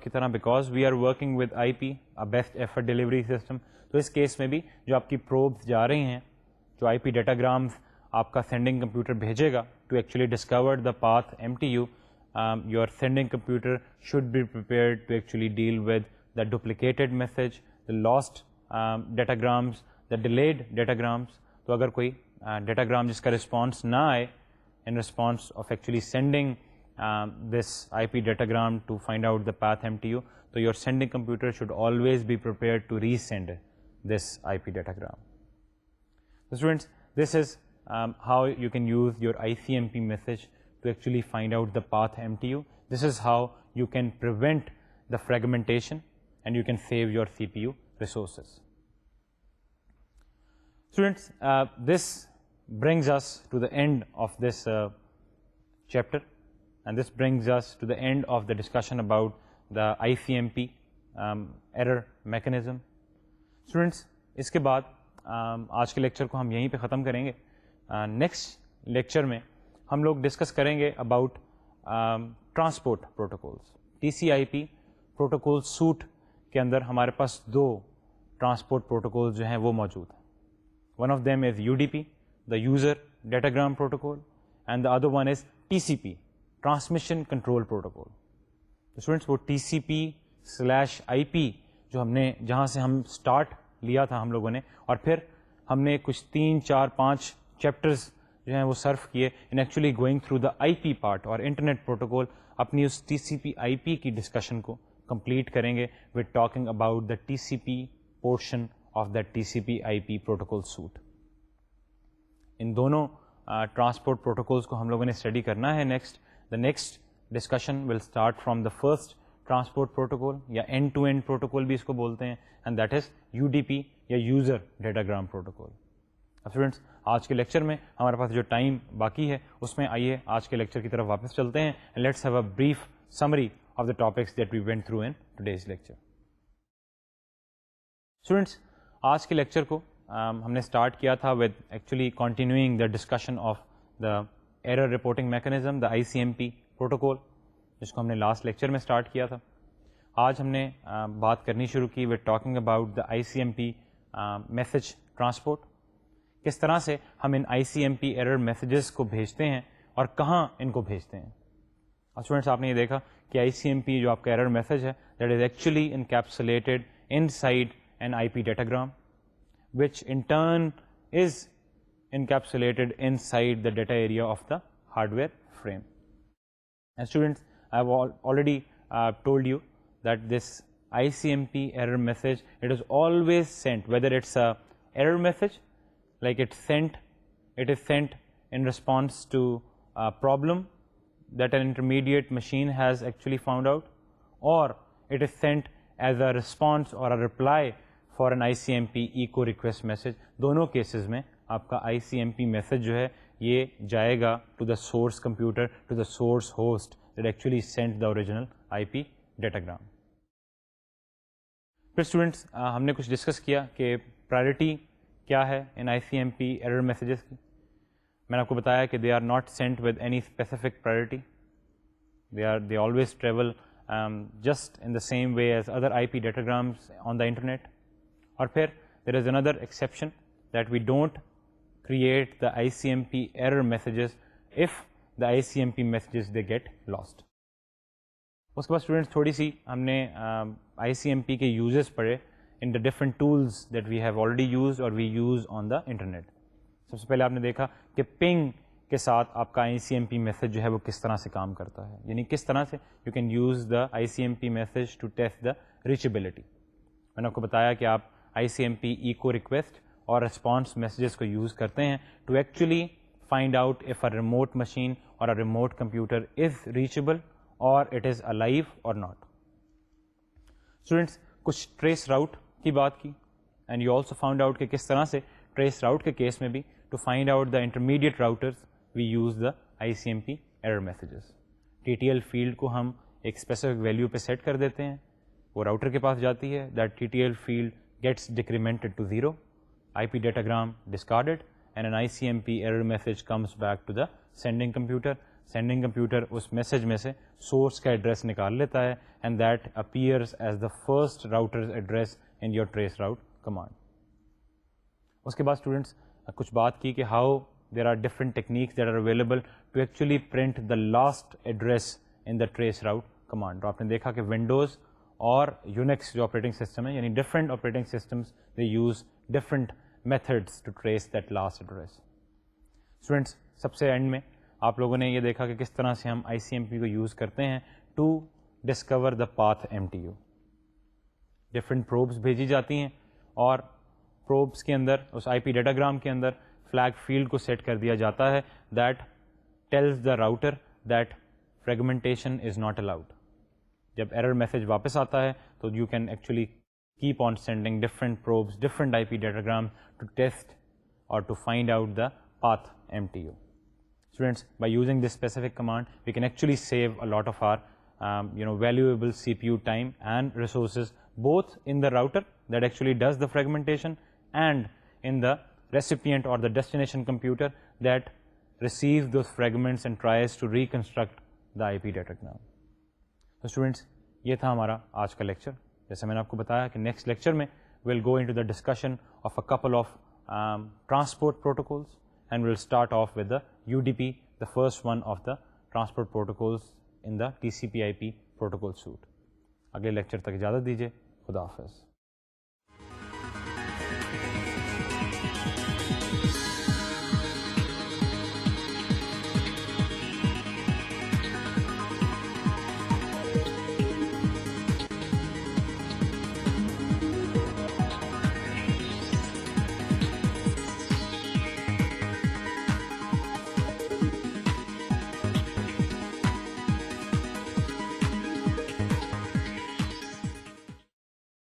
کی طرح, because we are working with IP, a best effort delivery system, تو اس کیس میں بھی جو آپ کی پروبس جا رہی ہیں, جو IP ڈیٹاگرامز آپ کا سینڈنگ کمپیوٹر بھیجے گا to actually discover the path MTU, your sending computer should be prepared to actually deal with the duplicated message, the lost datagrams, the delayed datagrams. تو اگر کوئی ڈیٹاگرام جس کا رسپانس نہ آئے in response of actually sending this IP datagram to find out the path MTU, so your sending computer should always be prepared to resend this IP datagram. So students, this is how you can use your ICMP message to actually find out the path MTU. This is how you can prevent the fragmentation and you can save your CPU resources. Students, this brings us to the end of this chapter, and this brings us to the end of the discussion about the ICMP error mechanism. Students, اس کے بعد آج کے لیکچر کو ہم یہیں پہ ختم کریں گے. نیکسٹ لیکچر میں ہم لوگ ڈسکس کریں گے about transport protocols. TCP protocol suite کے اندر ہمارے پاس 2 ٹرانسپورٹ پروٹوکولز جو ہیں وہ موجود ہیں. One of them is UDP, the user datagram protocol, and the other one is TCP, transmission control protocol. تو اسٹوڈنٹس وہ TCP/IP جو ہم نے جہاں سے ہم اسٹارٹ لیا تھا ہم لوگوں نے, اور پھر ہم نے کچھ 3, 4, 5 چیپٹرز جو ہیں وہ سرو کیے in actually going through the IP part, اور انٹرنیٹ پروٹوکول اپنی اس TCP/IP کی ڈسکشن کو کمپلیٹ کریں گے with talking about the TCP portion of the TCP/IP protocol suite. ان دونوں ٹرانسپورٹ پروٹوکولس کو ہم لوگوں نے اسٹڈی کرنا ہے. The next discussion will start from the first transport protocol, یا اینڈ ٹو اینڈ پروٹوکول بھی اس کو بولتے ہیں, اینڈ دیٹ از UDP یا یوزر ڈیٹاگرام پروٹوکول. اب اسٹوڈنٹس, آج کے لیکچر میں ہمارے پاس جو ٹائم باقی ہے اس میں آئیے آج کے لیکچر کی طرف واپس چلتے ہیں. Let's have a brief summary of the topics that we went through in today's lecture. Students, آج کے لیکچر کو ہم نے اسٹارٹ کیا تھا with actually continuing the discussion of the error reporting mechanism, the ICMP protocol, جس کو ہم نے لاسٹ لیکچر میں اسٹارٹ کیا تھا. آج ہم نے بات کرنی شروع کی with talking about the ICMP message transport. کس طرح سے ہم ان ICMP ایرر میسیجز کو بھیجتے ہیں اور کہاں ان کو بھیجتے ہیں. اسٹوڈنٹس, آپ نے یہ دیکھا کہ ICMP جو آپ کا ایرر میسج ہے that is actually encapsulated inside an IP datagram, which in turn is encapsulated inside the data area of the hardware frame. And students, I have already told you that this ICMP error message, it is always sent, whether it's a error message, like it is sent in response to a problem that an intermediate machine has actually found out, or it is sent as a response or a reply for an ICMP echo request message. دونوں کیسز میں آپ کا ICMP میسج جو ہے یہ جائے گا to the source computer, to the source host that actually sent the original IP datagram. پھر اسٹوڈنٹس, ہم نے کچھ ڈسکس کیا کہ پرائرٹی کیا ہے ان ICMP ایرر میسیجز کی. میں نے آپ کو بتایا کہ they are not sent with any specific priority, they always travel just in the same way as other IP datagrams on the internet. اور پھر there is another exception that we don't create the ICMP error messages if the ICMP messages they get lost. اس کے بعد اسٹوڈنٹس تھوڑی سی ہم نے ICMP کے یوزز پڑھے in the different tools that we have already used اور we use on the internet. سب سے پہلے آپ نے دیکھا کہ پنگ کے ساتھ آپ کا ICMP میسیج جو ہے وہ کس طرح سے کام کرتا ہے, یعنی کس طرح سے you can use the ICMP message to test the reachability. میں نے آپ کو بتایا کہ آپ ICMP ایکو ریکویسٹ اور رسپانس میسیجز کو یوز کرتے ہیں to actually find out if a remote machine اور a remote computer is reachable اور اٹ از الائیو اور ناٹ. اسٹوڈنٹس, کچھ ٹریس راؤٹ کی بات کی, and you also found out کہ کس طرح سے ٹریس راؤٹ کے کیس میں بھی to find out the intermediate routers we use the ICMP error messages. TTL field کو ہم ایک اسپیسیفک ویلیو پہ سیٹ کر دیتے ہیں, وہ راؤٹر کے پاس جاتی ہے, that TTL field gets decremented to 0, IP datagram discarded, and an ICMP error message comes back to the sending computer. Sending computer اس میسج میں سے سورس کا ایڈریس نکال لیتا ہے, and that appears as the first routers address in your trace route command. اس کے بعد اسٹوڈنٹس کچھ بات کی کہ how there are different techniques that are available to actually print the last address in the trace route command. تو آپ نے دیکھا کہ ونڈوز اور یونیکس جو آپریٹنگ سسٹم ہے, یعنی different operating systems they use different methods to trace that last address. Students سب سے اینڈ میں آپ لوگوں نے یہ دیکھا کہ کس طرح سے ہم ICMP کو یوز کرتے ہیں to discover the path MTU. Different probes بھیجی جاتی ہیں اور پروبس کے اندر اس IP ڈیٹاگرام کے اندر فلیگ فیلڈ کو سیٹ کر دیا جاتا ہے that tells the router that fragmentation is not allowed. جب ایرر میسج واپس آتا ہے تو you can actually keep on sending different probes, different IP diagrams to test or to find out the path MTU. Students, by using this specific command, we can actually save a lot of our valuable CPU time and resources, both in the router that actually does the fragmentation and in the recipient or the destination computer that receives those fragments and tries to reconstruct the IP diagram. So students, یہ تھا ہمارا آج کا لیکچر. جیسے میں نے آپ کو بتایا کہ نیکسٹ لیکچر میں we'll go into the discussion of a couple of transport protocols, and we'll start off with the UDP, the first one of the transport protocols in the TCP/IP protocol suite. اگلے لیکچر تک اجازت دیجیے. خدا حافظ.